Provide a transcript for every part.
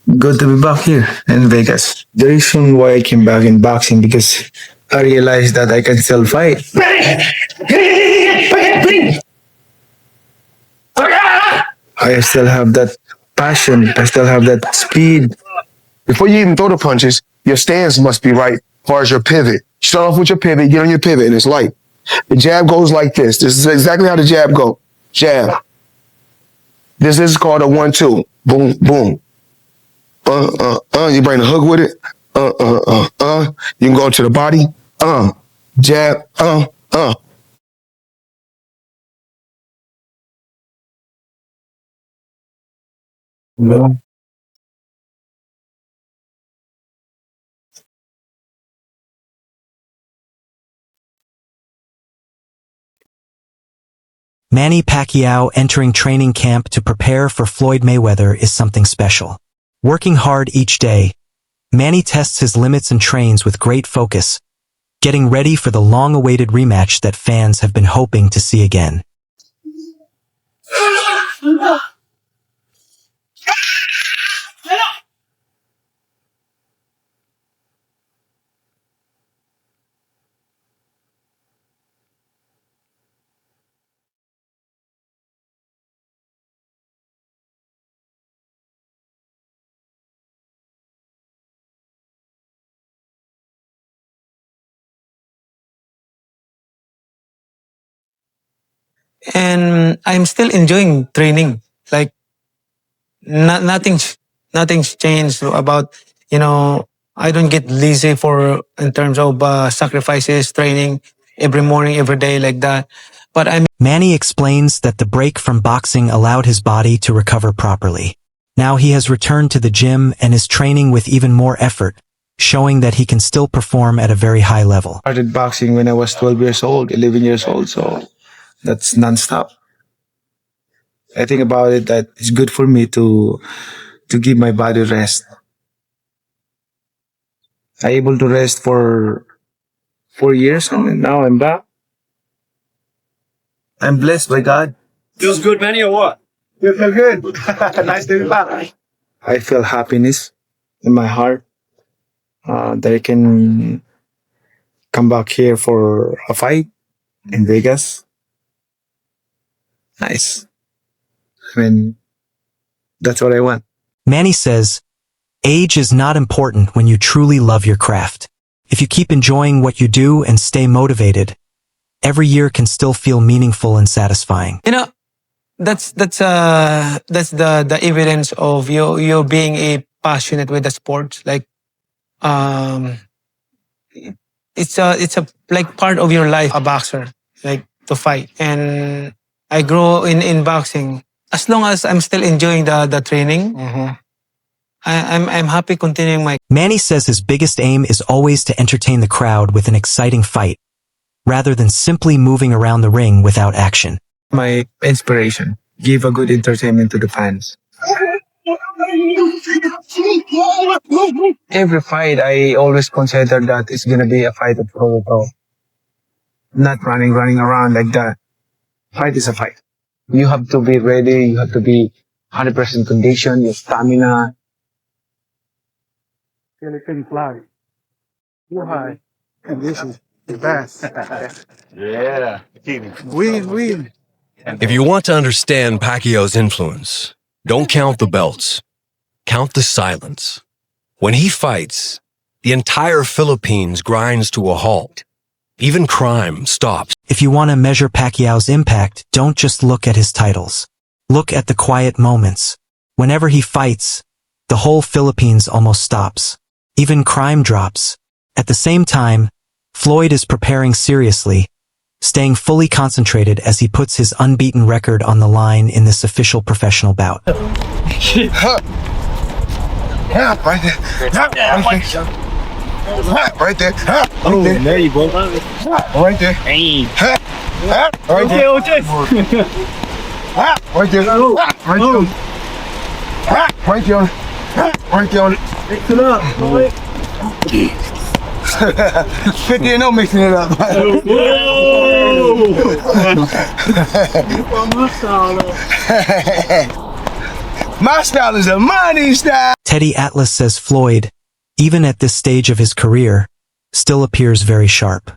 Good to be back here in Vegas. The reason why I came back in boxing because I realized that I can still fight. I still have that passion. I still have that speed. Before you even throw the punches, your stance must be right as far as your pivot. Start off with your pivot, get on your pivot, and it's light. The jab goes like this. This is exactly how the jab goes. Jab. This is called a 1-2. Boom, boom. You bring the hook with it. You can go to the body. Jab. Manny Pacquiao entering training camp to prepare for Floyd Mayweather is something special. Working hard each day, Manny tests his limits and trains with great focus, getting ready for the long-awaited rematch that fans have been hoping to see again. And I'm still enjoying training. Like nothing's changed about, I don't get lazy for in terms of sacrifices, training every morning, every day like that. But Manny explains that the break from boxing allowed his body to recover properly. Now he has returned to the gym and is training with even more effort, showing that he can still perform at a very high level. I started boxing when I was 12 years old, 11 years old, so that's nonstop. I think about it that it's good for me to give my body rest. I able to rest for 4 years and now I'm back. I'm blessed by God. Feels good, Manny, or what? You feel good. Nice to be back. I feel happiness in my heart that I can come back here for a fight in Vegas. Nice. I mean, that's what I want. Manny says, age is not important when you truly love your craft. If you keep enjoying what you do and stay motivated, every year can still feel meaningful and satisfying. that's the evidence of you being a passionate with the sport. Like it's a like part of your life, a boxer, like to fight. And I grow in boxing. As long as I'm still enjoying the training, I'm happy continuing my. Manny says his biggest aim is always to entertain the crowd with an exciting fight, rather than simply moving around the ring without action. My inspiration, give a good entertainment to the fans. Every fight, I always consider that it's gonna be a fight of pro. Not running around like that. Fight is a fight. You have to be ready. You have to be 100% condition. Your stamina. Philippine flag. You high. Condition. The best. Yeah. Win. If you want to understand Pacquiao's influence, don't count the belts. Count the silence. When he fights, the entire Philippines grinds to a halt. Even crime stops. If you want to measure Pacquiao's impact, don't just look at his titles. Look at the quiet moments. Whenever he fights, the whole Philippines almost stops. Even crime drops. At the same time, Floyd is preparing seriously, staying fully concentrated as he puts his unbeaten record on the line in this official professional bout. Yeah, right there. Right there. Oh, there you go. Right there. Hey. Right there. Okay. Right there. Right there. Right there. Mix it up. 50 and no mixing it up. Whoa! My style is a money style. Teddy Atlas says Floyd, even at this stage of his career, still appears very sharp.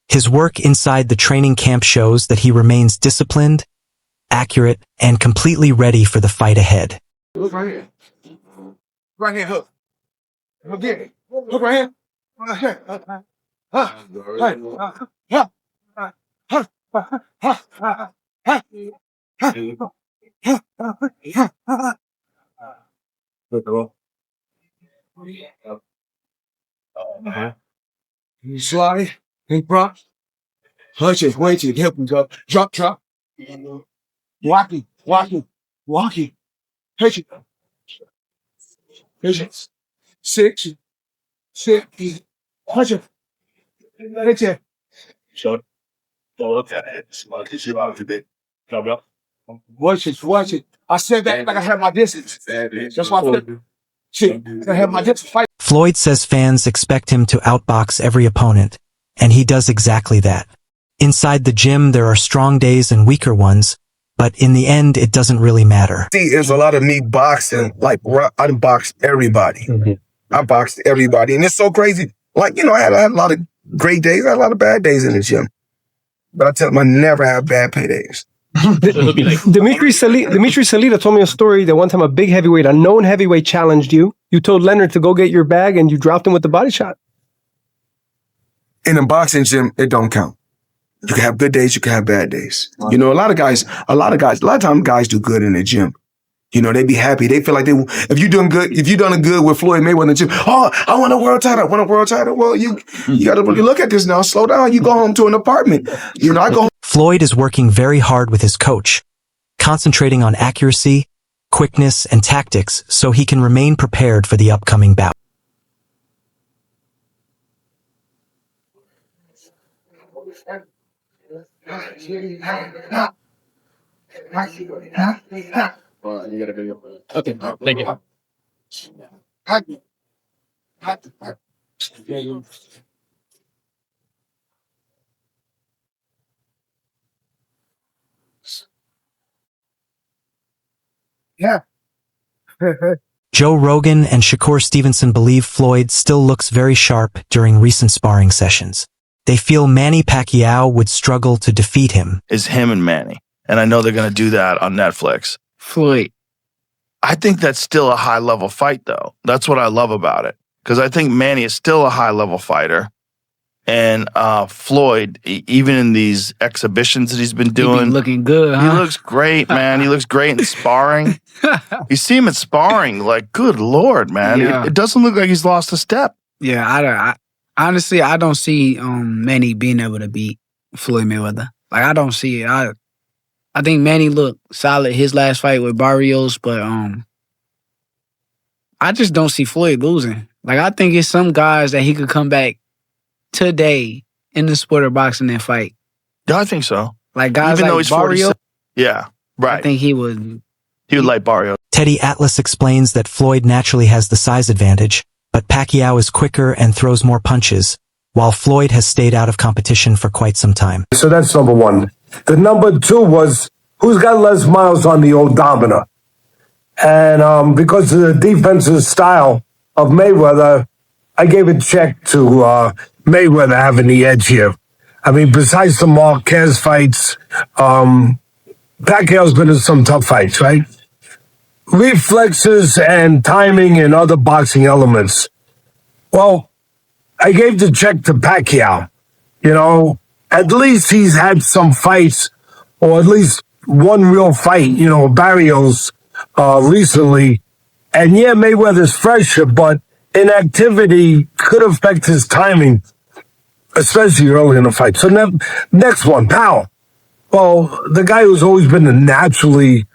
His work inside the training camp shows that he remains disciplined, accurate, and completely ready for the fight ahead. Look right here. Right here, hook. Hook it. Look right here. Right here. You slide, and drop. Hunch it, wait it, help him go. Drop. Walking. Hitch it. Hitch it. Six. Hunch it. Hitch it. Short. Look at it. Smart. You out a bit. Come up. Watch it. I said that like I had my distance. That's why I feel shit. I have my distance fight. Floyd says fans expect him to outbox every opponent, and he does exactly that. Inside the gym, there are strong days and weaker ones, but in the end, it doesn't really matter. See, there's a lot of me boxing. Like, I boxed everybody. I boxed everybody. And it's so crazy. Like, I had a lot of great days. I had a lot of bad days in the gym. But I tell them I never have bad pay days. Dimitri Salita told me a story that one time a big heavyweight, a known heavyweight, challenged you. You told Leonard to go get your bag and you dropped him with the body shot. In a boxing gym, it don't count. You can have good days, you can have bad days. A lot of times guys do good in the gym. They be happy. They feel like if you done good with Floyd Mayweather in the gym, oh, I want a world title. Well, you got to really look at this now. Slow down. You go home to an apartment. I go. Floyd is working very hard with his coach, concentrating on accuracy, quickness, and tactics so he can remain prepared for the upcoming bout. Okay. Thank you. Yeah. Joe Rogan and Shakur Stevenson believe Floyd still looks very sharp during recent sparring sessions. They feel Manny Pacquiao would struggle to defeat him. Is him and Manny. And I know they're going to do that on Netflix. Floyd. I think that's still a high-level fight, though. That's what I love about it. Because I think Manny is still a high-level fighter. And Floyd, even in these exhibitions that he's been doing. He be looking good, huh? He looks great, man. He looks great in sparring. You see him at sparring, like, good Lord, man. Yeah. It doesn't look like he's lost a step. Yeah, I honestly, I don't see Manny being able to beat Floyd Mayweather. Like, I don't see it. I think Manny looked solid his last fight with Barrios, but I just don't see Floyd losing. Like, I think it's some guys that he could come back today in the sport of boxing and fight. Yeah, I think so. Like guys Even though like he's Barrios, 47. Yeah, right. I think he would like Barrios. Teddy Atlas explains that Floyd naturally has the size advantage, but Pacquiao is quicker and throws more punches, while Floyd has stayed out of competition for quite some time. So that's number one. The number two was, who's got less miles on the odometer? And because of the defensive style of Mayweather, I gave a check to Mayweather having the edge here. I mean, besides the Marquez fights, Pacquiao's been in some tough fights, right? Reflexes and timing and other boxing elements. Well, I gave the check to Pacquiao. At least he's had some fights, or at least one real fight, Barrios recently. And yeah, Mayweather's fresher, but inactivity could affect his timing, especially early in the fight. So next one, Powell. Well, the guy who's always been a naturally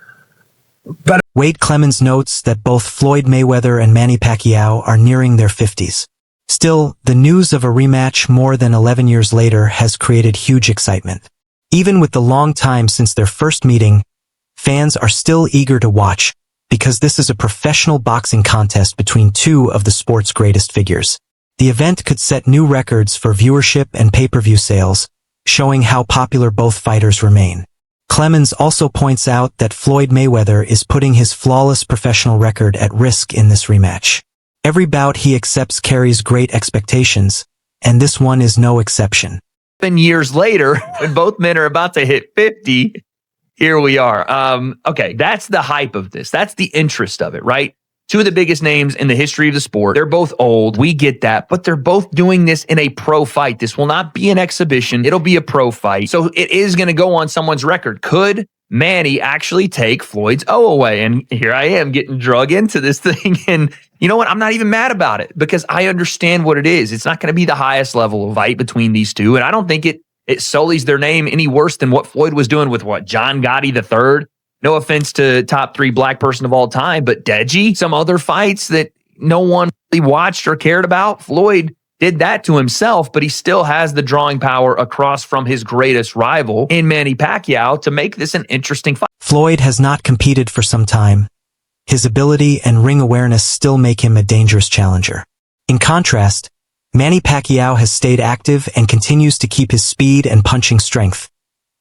better. Wade Clemens notes that both Floyd Mayweather and Manny Pacquiao are nearing their 50s. Still, the news of a rematch more than 11 years later has created huge excitement. Even with the long time since their first meeting, fans are still eager to watch because this is a professional boxing contest between two of the sport's greatest figures. The event could set new records for viewership and pay-per-view sales, showing how popular both fighters remain. Clemens also points out that Floyd Mayweather is putting his flawless professional record at risk in this rematch. Every bout he accepts carries great expectations, and this one is no exception. 7 years later, when both men are about to hit 50, here we are. Okay, that's the hype of this. That's the interest of it, right? Two of the biggest names in the history of the sport. They're both old. We get that, but they're both doing this in a pro fight. This will not be an exhibition. It'll be a pro fight. So it is going to go on someone's record. Could Manny actually take Floyd's O away? And here I am getting drug into this thing. And you know what? I'm not even mad about it because I understand what it is. It's not going to be the highest level of fight between these two. And I don't think it sullies their name any worse than what Floyd was doing with John Gotti III. No offense to top 3 black person of all time, but Deji, some other fights that no one really watched or cared about. Floyd did that to himself, but he still has the drawing power across from his greatest rival in Manny Pacquiao to make this an interesting fight. Floyd has not competed for some time. His ability and ring awareness still make him a dangerous challenger. In contrast, Manny Pacquiao has stayed active and continues to keep his speed and punching strength,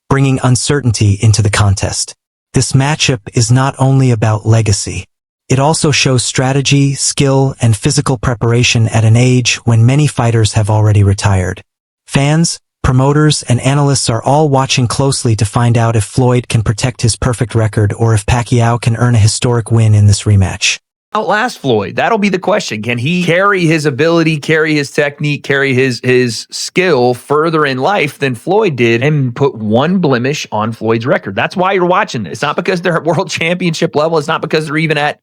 bringing uncertainty into the contest. This matchup is not only about legacy. It also shows strategy, skill, and physical preparation at an age when many fighters have already retired. Fans, promoters, and analysts are all watching closely to find out if Floyd can protect his perfect record or if Pacquiao can earn a historic win in this rematch. Outlast Floyd? That'll be the question. Can he carry his ability, carry his technique, carry his skill further in life than Floyd did and put one blemish on Floyd's record? That's why you're watching this. It's not because they're at world championship level. It's not because they're even at,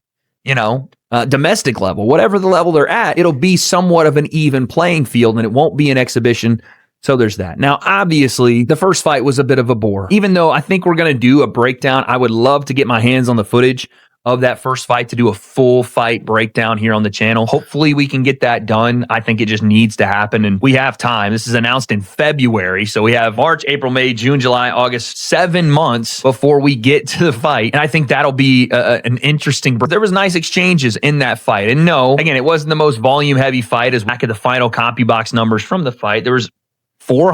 domestic level. Whatever the level they're at, it'll be somewhat of an even playing field and it won't be an exhibition. So there's that. Now, obviously, the first fight was a bit of a bore. Even though I think we're going to do a breakdown, I would love to get my hands on the footage of that first fight to do a full fight breakdown here on the channel. Hopefully we can get that done. I think it just needs to happen and we have time. This is announced in February. So we have March, April, May, June, July, August, 7 months before we get to the fight. And I think that'll be an interesting, there was nice exchanges in that fight. And no, again, it wasn't the most volume heavy fight as back at the final CompuBox numbers from the fight. There was 400